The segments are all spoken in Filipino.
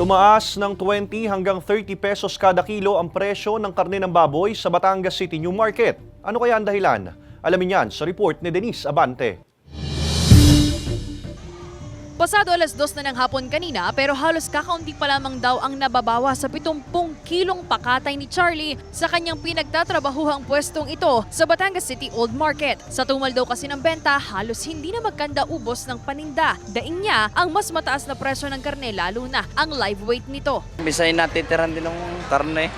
Tumaas ng 20 hanggang 30 pesos kada kilo ang presyo ng karne ng baboy sa Batangas City New Market. Ano kaya ang dahilan? Alamin yan sa report ni Denise Abante. Pasado alas 2 na ng hapon kanina pero halos kakaunti pa lamang daw ang nababawa sa 70 kilong pakatay ni Charlie sa kanyang pinagtatrabahuhang pwestong ito sa Batangas City Old Market. Sa tumal daw kasi ng benta, halos hindi na magkanda ubos ng paninda. Daing niya ang mas mataas na presyo ng karne lalo na ang live weight nito. Bisay natitiran din ng karne.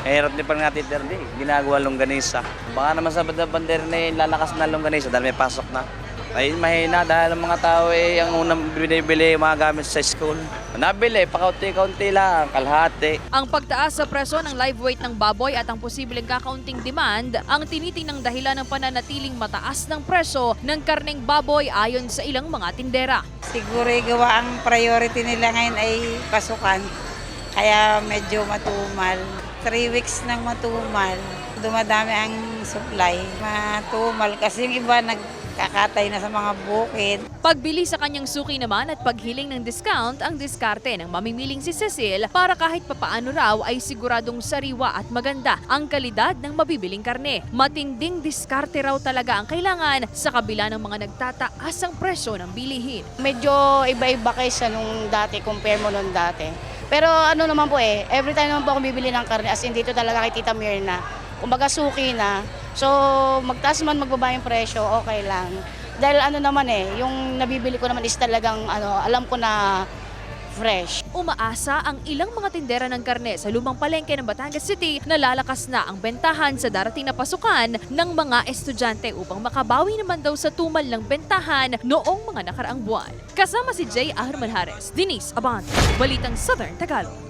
Hirap din pa natitiran din. Ginagawa longganisa. Baka naman sa bander na lalakas na longganisa dahil may pasok na. Ay mahina dahil ang mga tao ang unang binibili mga gamit sa school. Nabili, pakaunti-kaunti lang, kalahati. Ang pagtaas sa presyo ng live weight ng baboy at ang posibleng kakaunting demand ang tinitinang dahilan ng pananatiling mataas ng presyo ng karneng baboy ayon sa ilang mga tindera. Siguro gawa ang priority nila ngayon ay pasukan. Kaya medyo matumal. 3 weeks nang matumal. Dumadami ang supply. Matumal kasi yung iba nagkakatay na sa mga bukid. Pagbili sa kanyang suki naman at paghiling ng discount ang diskarte ng mamimiling si Cecil para kahit papaano raw ay siguradong sariwa at maganda ang kalidad ng mabibiling karne. Matinding diskarte raw talaga ang kailangan sa kabila ng mga nagtataas ang presyo ng bilihin. Medyo iba-iba kaysa nung dati, compare mo nung dati. Pero ano naman po every time naman po ako bibili ng karne, as in dito talaga kay Tita Mirna. Kumbaga suki na. So magtaas man magbaba yung presyo, okay lang. Dahil ano naman yung nabibili ko naman is talagang alam ko na fresh. Umaasa ang ilang mga tindera ng karne sa lumang palengke ng Batangas City na lalakas na ang bentahan sa darating na pasukan ng mga estudyante upang makabawi naman daw sa tumal ng bentahan noong mga nakaraang buwan. Kasama si J. Ahar Manjares, Denise Abante, Balitang Southern Tagalog.